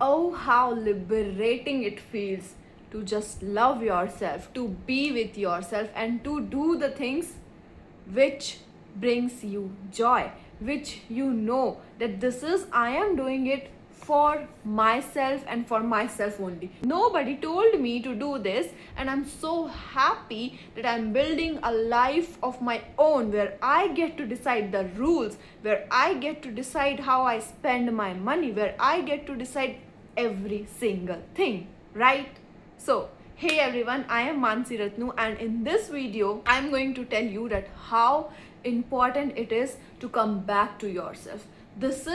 Oh, how liberating it feels to just love yourself, to be with yourself, and to do the things which brings you joy, which you know that this is I am doing it for myself and for myself only. Nobody told me to do this, and I'm so happy that I'm building a life of my own where I get to decide the rules, where I get to decide how I spend my money, where I get to decide every single thing, right? So, hey everyone, I am Mansi Ratnu, and in this video, I'm going to tell you that how important it is to come back to yourself. This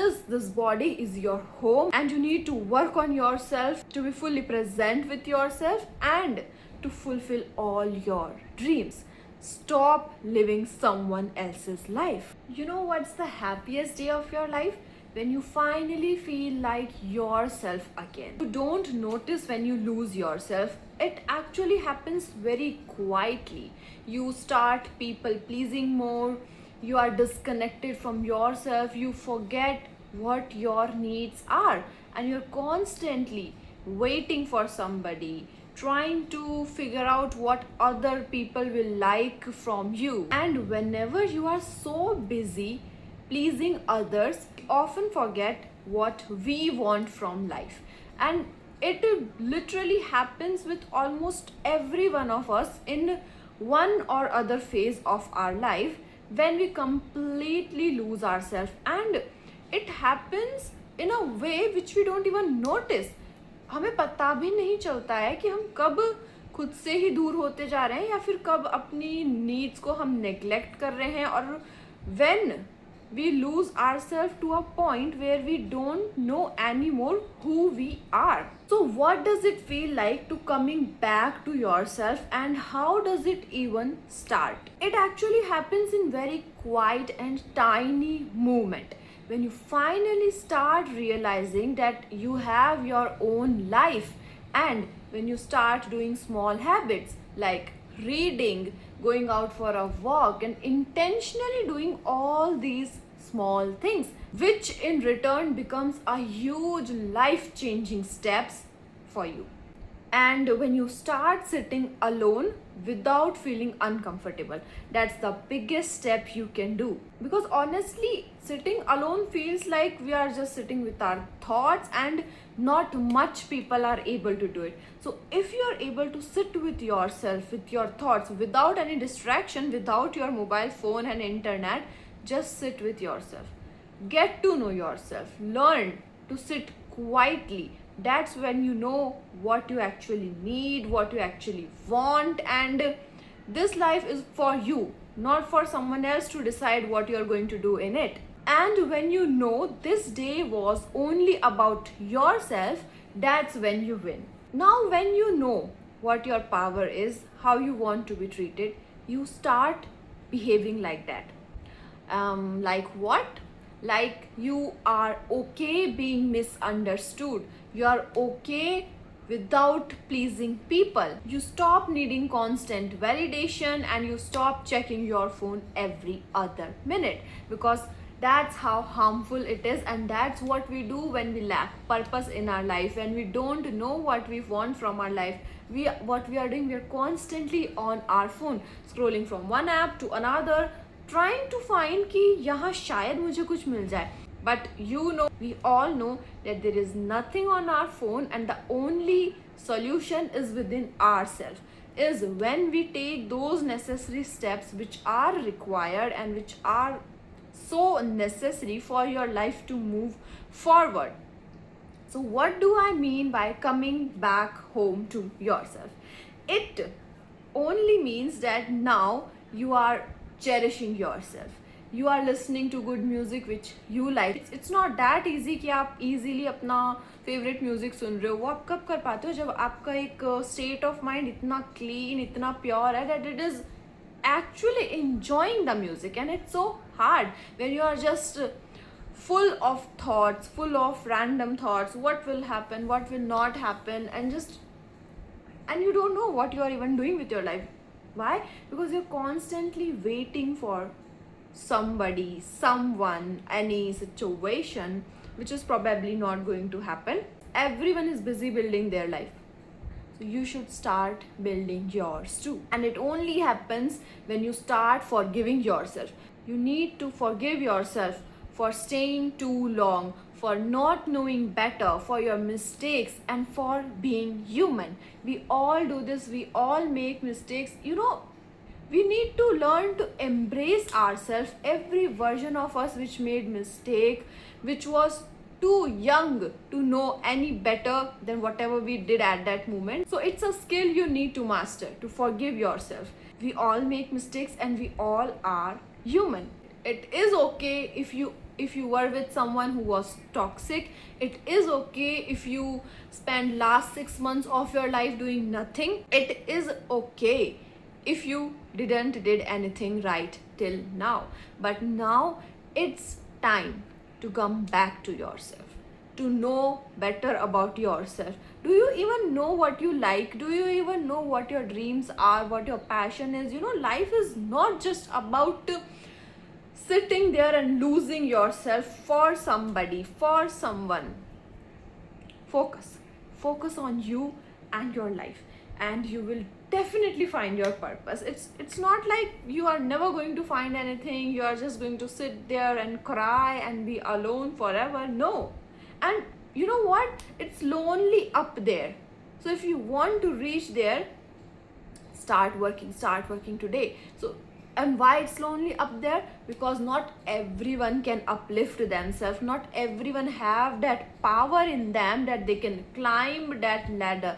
body is your home, and you need to work on yourself to be fully present with yourself and to fulfill all your dreams. Stop living someone else's life. You know what's the happiest day of your life? When you finally feel like yourself again. You don't notice when you lose yourself. It actually happens very quietly. You start people pleasing more. You are disconnected from yourself. You forget what your needs are, and you're constantly waiting for somebody, trying to figure out what other people will like from you. And whenever you are so busy pleasing others, we often forget what we want from life. And it literally happens with almost every one of us in one or other phase of our life when we completely lose ourselves, and it happens in a way which we don't even notice. हमें पता भी नहीं चलता है कि हम कब खुद से ही दूर होते जा रहे हैं या फिर कब अपनी नीड्स को हम नेग्लेक्ट कर रहे हैं, और when we lose ourselves to a point where we don't know anymore who we are. So what does it feel like to coming back to yourself, and how does it even start? It actually happens in very quiet and tiny moment. When you finally start realizing that you have your own life, and when you start doing small habits like reading, going out for a walk, and intentionally doing all these small things, which in return becomes a huge life-changing steps for you. And when you start sitting alone without feeling uncomfortable, that's the biggest step you can do. Because honestly, sitting alone feels like we are just sitting with our thoughts, and not much people are able to do it. So if you are able to sit with yourself, with your thoughts, without any distraction, without your mobile phone and internet, just sit with yourself. Get to know yourself. Learn to sit quietly. That's when you know what you actually need, what you actually want, and this life is for you, not for someone else to decide what you're going to do in it. And when you know this day was only about yourself, that's when you win. Now, when you know what your power is, how you want to be treated, you start behaving like that. Like what? Like you are okay being misunderstood. You are okay without pleasing people. You stop needing constant validation, and you stop checking your phone every other minute, because that's how harmful it is, and that's what we do when we lack purpose in our life, when we don't know what we want from our life. What we are doing, we are constantly on our phone, scrolling from one app to another, trying to find कि यहाँ शायद मुझे कुछ मिल जाए. But you know, we all know that there is nothing on our phone, and the only solution is within ourselves. Is when we take those necessary steps which are required and which are so necessary for your life to move forward. So what do I mean by coming back home to yourself? It only means that now you are cherishing yourself. You are listening to good music which you like. It's not that easy कि आप easily अपना favorite music सुन रहे हो. वो आप कब कर पाते हो जब आपका एक state of mind इतना clean, इतना pure है that it is actually enjoying the music. And it's so hard when you are just full of thoughts, full of random thoughts. What will happen? What will not happen? And you don't know what you are even doing with your life. Why? Because you're constantly waiting for somebody, someone, any situation which is probably not going to happen. everyone is busy building their life. So you should start building yours too. And it only happens when you start forgiving yourself. You need to forgive yourself for staying too long, for not knowing better, for your mistakes, and for being human. We all do this, we all make mistakes. We need to learn to embrace ourselves, every version of us which made mistake, which was too young to know any better than whatever we did at that moment. So it's a skill you need to master, to forgive yourself. We all make mistakes and we all are human. It is okay if you were with someone who was toxic. It is okay if you spend last 6 months of your life doing nothing. It is okay if you didn't did anything right till now. But now it's time to come back to yourself, to know better about yourself. Do you even know what you like? Do you even know what your dreams are, what your passion is? Life is not just about sitting there and losing yourself for somebody, for someone. Focus on you and your life, and you will definitely find your purpose. It's not like you are never going to find anything, you are just going to sit there and cry and be alone forever. No. And you know what, it's lonely up there. So if you want to reach there, start working today. So, and why it's lonely up there? Because not everyone can uplift themselves, not everyone have that power in them that they can climb that ladder.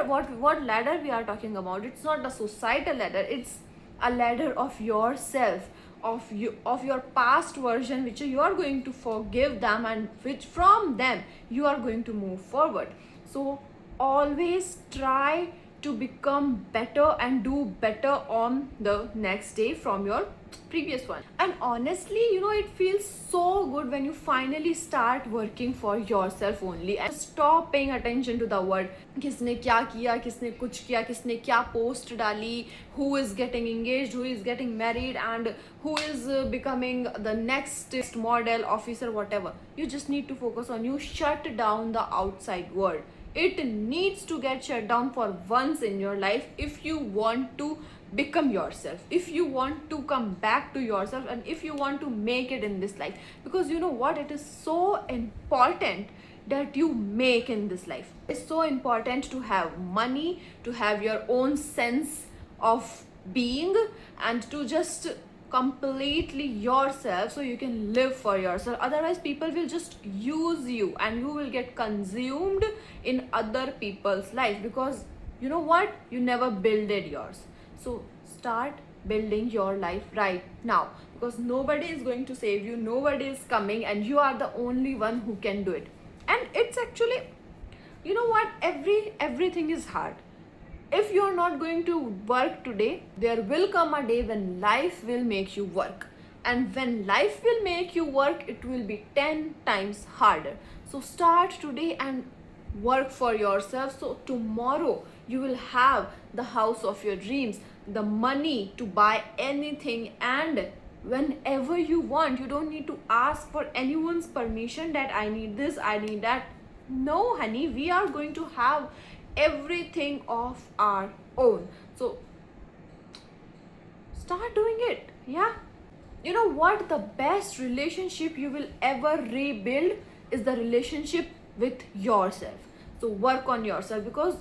What ladder we are talking about? It's not a societal ladder, it's a ladder of yourself, of your past version, which you are going to forgive them, and which from them you are going to move forward. So always try to become better and do better on the next day from your previous one. And honestly, it feels so good when you finally start working for yourself only and stop paying attention to the word किसने क्या किया, किसने कुछ किया, किसने क्या post डाली, who is getting engaged, who is getting married, and who is becoming the next model, officer, whatever. You just need to focus on you. Shut down the outside world. It needs to get shut down for once in your life if you want to become yourself, if you want to come back to yourself, and if you want to make it in this life. Because you know what, it is so important that you make in this life. It's so important to have money, to have your own sense of being, and to just completely yourself, so you can live for yourself. Otherwise people will just use you and you will get consumed in other people's life, because you know what, you never builded yours. So start building your life right now, because nobody is going to save you, nobody is coming, and you are the only one who can do it. And it's actually, you know what, everything is hard. If you are not going to work today, there will come a day when life will make you work. And when life will make you work, it will be 10 times harder. So start today and work for yourself. So tomorrow you will have the house of your dreams, the money to buy anything, and whenever you want. You don't need to ask for anyone's permission that I need this, I need that. No, honey, we are going to have everything of our own. So start doing it. Yeah. You know what, the best relationship you will ever rebuild is the relationship with yourself. So work on yourself, because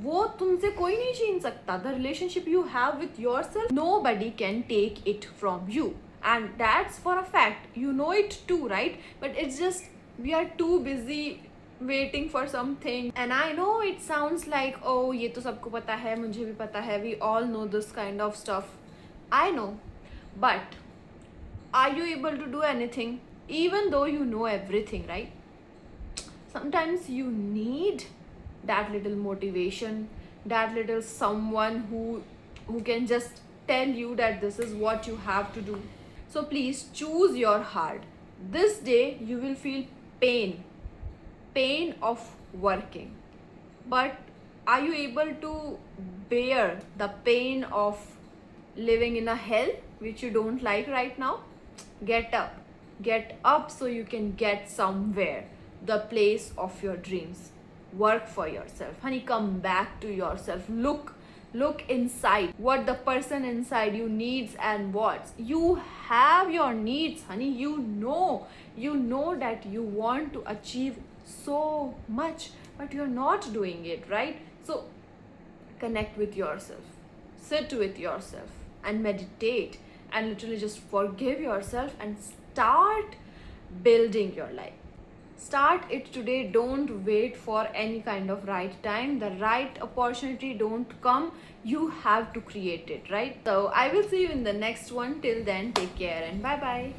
वो तुमसे कोई नहीं छीन सकता. The relationship you have with yourself, nobody can take it from you, and that's for a fact. You know it too, right? But it's just we are too busy waiting for something. And I know it sounds like, oh, ये तो सबको पता है, मुझे भी पता है, we all know this kind of stuff. I know, but are you able to do anything even though you know everything, right? Sometimes you need that little motivation, that little someone who can just tell you that this is what you have to do. So please choose your heart. This day you will feel pain of working, but are you able to bear the pain of living in a hell which you don't like right now? Get up so you can get somewhere. the place of your dreams. Work for yourself, honey. Come back to yourself. Look inside what the person inside you needs and wants. You have your needs, honey. You know that you want to achieve so much, but you're not doing it, right? So connect with yourself, sit with yourself and meditate, and literally just forgive yourself and start building your life. Start it today. Don't wait for any kind of right time. The right opportunity don't come, you have to create it, right? So I will see you in the next one. Till then, take care and bye bye.